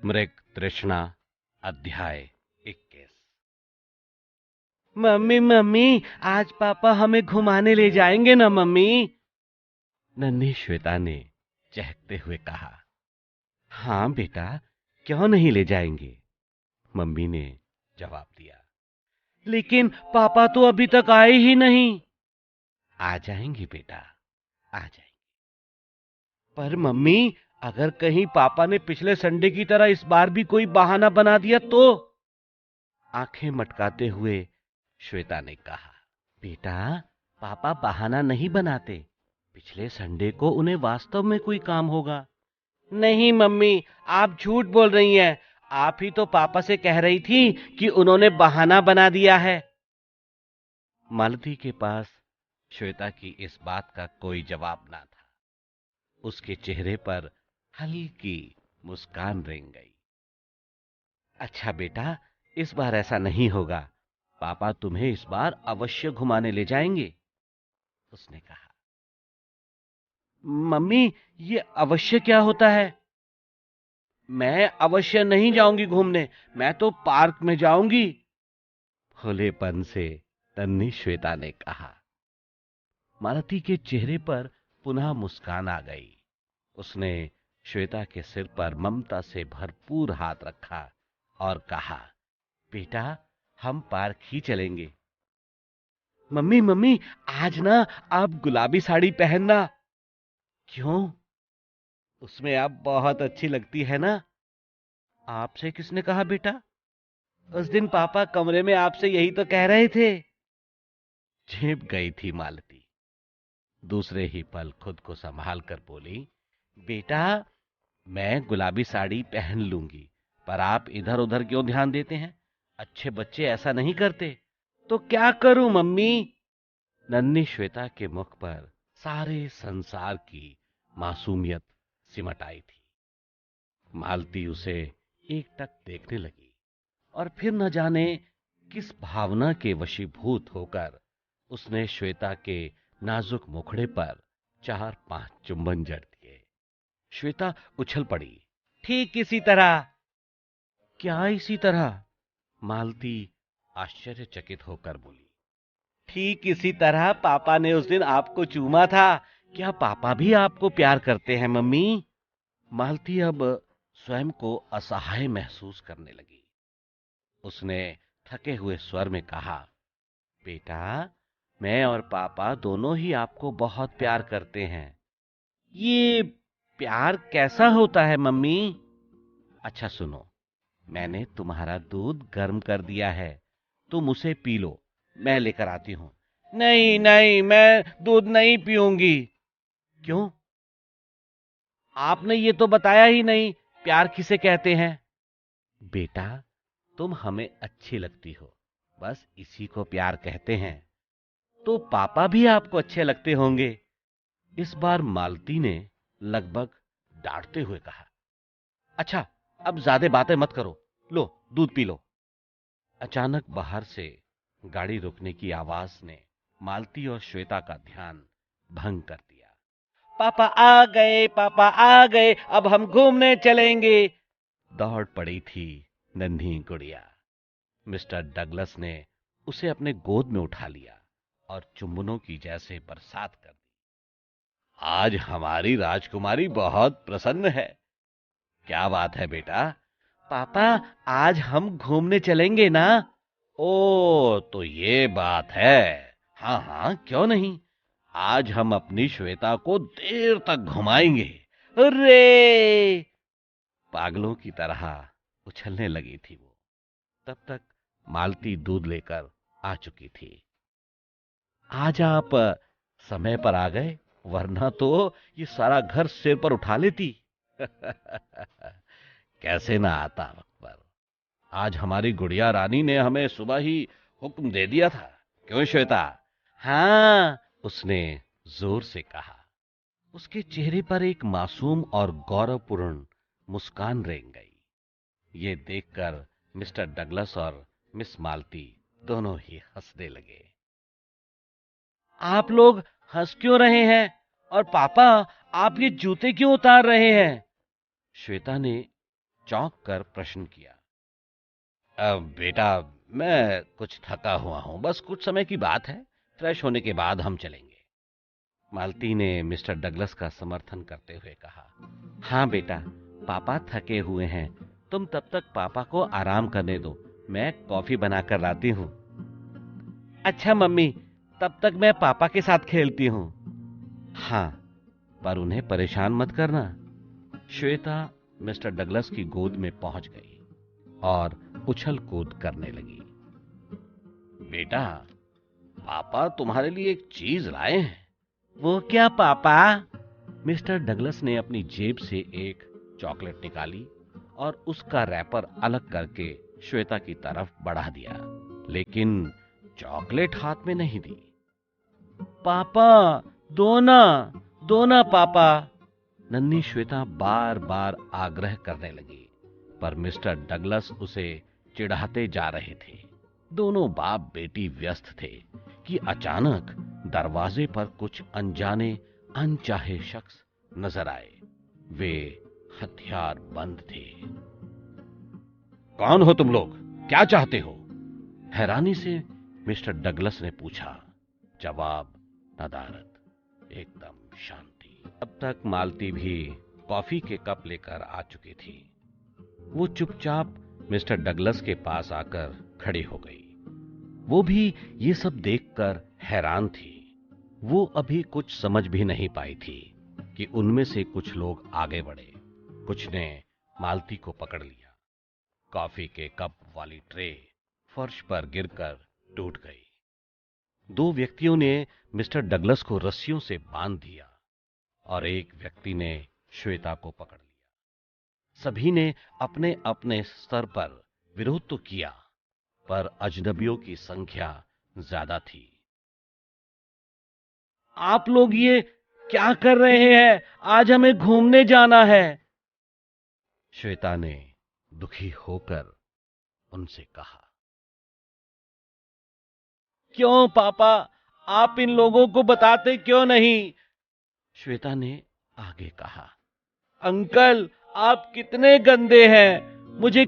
मृग तृष्णा अध्याय 21। मम्मी मम्मी, आज पापा हमें घुमाने ले जाएंगे ना मम्मी? नन्ही श्वेता ने चहकते हुए कहा। हाँ बेटा, क्यों नहीं ले जाएंगे, मम्मी ने जवाब दिया। लेकिन पापा तो अभी तक आए ही नहीं। आ जाएंगे बेटा, आ जाएंगे। पर मम्मी, अगर कहीं पापा ने पिछले संडे की तरह इस बार भी कोई बहाना बना दिया तो? आंखें मटकाते हुए श्वेता ने कहा। बेटा, पापा बहाना नहीं बनाते। पिछले संडे को उन्हें वास्तव में कोई काम होगा। नहीं मम्मी, आप झूठ बोल रही हैं। आप ही तो पापा से कह रही थी कि उन्होंने बहाना बना दिया है। मालती के पास श्वेता की इस बात का कोई जवाब ना था। उसके चेहरे पर हल्की मुस्कान रेंग गई। अच्छा बेटा, इस बार ऐसा नहीं होगा। पापा तुम्हें इस बार अवश्य घुमाने ले जाएंगे, उसने कहा। मम्मी, ये अवश्य क्या होता है? मैं अवश्य नहीं जाऊंगी घूमने, मैं तो पार्क में जाऊंगी, भोलेपन से तन्नी श्वेता ने कहा। मालती के चेहरे पर पुनः मुस्कान आ गई। उसने श्वेता के सिर पर ममता से भरपूर हाथ रखा और कहा, बेटा, हम पार्क ही चलेंगे। मम्मी मम्मी, आज ना आप गुलाबी साड़ी पहनना। क्यों? उसमें आप बहुत अच्छी लगती है ना। आपसे किसने कहा बेटा? उस दिन पापा कमरे में आपसे यही तो कह रहे थे। छिप गई थी मालती। दूसरे ही पल खुद को संभाल कर बोली, बेटा, मैं गुलाबी साड़ी पहन लूंगी, पर आप इधर उधर क्यों ध्यान देते हैं? अच्छे बच्चे ऐसा नहीं करते। तो क्या करूं मम्मी? नन्ही श्वेता के मुख पर सारे संसार की मासूमियत सिमट आई थी। मालती उसे एकटक देखने लगी और फिर न जाने किस भावना के वशीभूत होकर उसने श्वेता के नाजुक मुखड़े पर 4-5 चुंबन जड़ दिए। श्वेता उछल पड़ी। ठीक इसी तरह। क्या इसी तरह? मालती आश्चर्यचकित होकर बोली। ठीक इसी तरह पापा ने उस दिन आपको चूमा था। क्या पापा भी आपको प्यार करते हैं मम्मी? मालती अब स्वयं को असहाय महसूस करने लगी। उसने थके हुए स्वर में कहा, बेटा, मैं और पापा दोनों ही आपको बहुत प्यार करते हैं। ये प्यार कैसा होता है मम्मी? अच्छा सुनो, मैंने तुम्हारा दूध गर्म कर दिया है, तुम उसे पी लो, मैं लेकर आती हूं। नहीं नहीं, मैं दूध नहीं पीऊंगी। क्यों? आपने ये तो बताया ही नहीं, प्यार किसे कहते हैं? बेटा, तुम हमें अच्छी लगती हो, बस इसी को प्यार कहते हैं। तो पापा भी आपको अच्छे लगते होंगे, इस बार मालती ने लगभग डांटते हुए कहा। अच्छा, अब ज्यादा बातें मत करो, लो दूध पी लो। अचानक बाहर से गाड़ी रुकने की आवाज ने मालती और श्वेता का ध्यान भंग कर दिया। पापा आ गए, पापा आ गए, अब हम घूमने चलेंगे, दौड़ पड़ी थी नन्ही गुड़िया। मिस्टर डगलस ने उसे अपने गोद में उठा लिया और चुंबनों की जैसे बरसात कर दी। आज हमारी राजकुमारी बहुत प्रसन्न है। क्या बात है बेटा? पापा, आज हम घूमने चलेंगे ना? ओ, तो ये बात है। हाँ हाँ, क्यों नहीं। आज हम अपनी श्वेता को देर तक घुमाएंगे। अरे! पागलों की तरह उछलने लगी थी वो। तब तक मालती दूध लेकर आ चुकी थी। आज आप समय पर आ गए, वरना तो ये सारा घर सिर पर उठा लेती। कैसे ना आता वक्त पर। आज हमारी गुड़िया रानी ने हमें सुबह ही हुक्म दे दिया था, क्यों श्वेता? हाँ, उसने जोर से कहा। उसके चेहरे पर एक मासूम और गौरवपूर्ण मुस्कान रेंग गई। ये देखकर मिस्टर डगलस और मिस मालती दोनों ही हंसने लगे। आप लोग हंस क्यों रहे हैं? और पापा, आप ये जूते क्यों उतार रहे हैं? श्वेता ने चौंक कर प्रश्न किया। बेटा, मैं कुछ थका हुआ हूं, बस कुछ समय की बात है, फ्रेश होने के बाद हम चलेंगे। मालती ने मिस्टर डगलस का समर्थन करते हुए कहा। हाँ बेटा, पापा थके हुए हैं, तुम तब तक पापा को आराम करने दो, मैं कॉफी बनाकर लाती हूँ। अच्छा मम्मी, तब तक मैं पापा के साथ खेलती हूँ। हाँ, पर उन्हें परेशान मत करना। श्वेता मिस्टर डगलस की गोद में पहुंच गई और उछल कूद करने लगी। बेटा, पापा तुम्हारे लिए एक चीज लाए हैं। वो क्या पापा? मिस्टर डगलस ने अपनी जेब से एक चॉकलेट निकाली और उसका रैपर अलग करके श्वेता की तरफ बढ़ा दिया, लेकिन चॉकलेट हाथ में नहीं दी। पापा, दो ना पापा। नन्ही श्वेता बार बार आग्रह करने लगी, पर मिस्टर डगलस उसे चिढ़ाते जा रहे थे। दोनों बाप बेटी व्यस्त थे कि अचानक दरवाजे पर कुछ अनजाने अनचाहे शख्स नजर आए। वे हथियार बंद थे। कौन हो तुम लोग? क्या चाहते हो? हैरानी से मिस्टर डगलस ने पूछा। जवाब नदारद, एकदम शांति। अब तक मालती भी कॉफी के कप लेकर आ चुकी थी। वो चुपचाप मिस्टर डगलस के पास आकर खड़ी हो गई। वो भी ये सब देखकर हैरान थी। वो अभी कुछ समझ भी नहीं पाई थी कि उनमें से कुछ लोग आगे बढ़े, कुछ ने मालती को पकड़ लिया। कॉफी के कप वाली ट्रे फर्श पर गिरकर टूट गई। दो व्यक्तियों ने मिस्टर डगलस को रस्सियों से बांध दिया और एक व्यक्ति ने श्वेता को पकड़ लिया। सभी ने अपने अपने स्तर पर विरोध तो किया, पर अजनबियों की संख्या ज्यादा थी। आप लोग ये क्या कर रहे हैं? आज हमें घूमने जाना है, श्वेता ने दुखी होकर उनसे कहा। क्यों पापा, आप इन लोगों को बताते क्यों नहीं? श्वेता ने आगे कहा। अंकल, आप कितने गंदे हैं, मुझे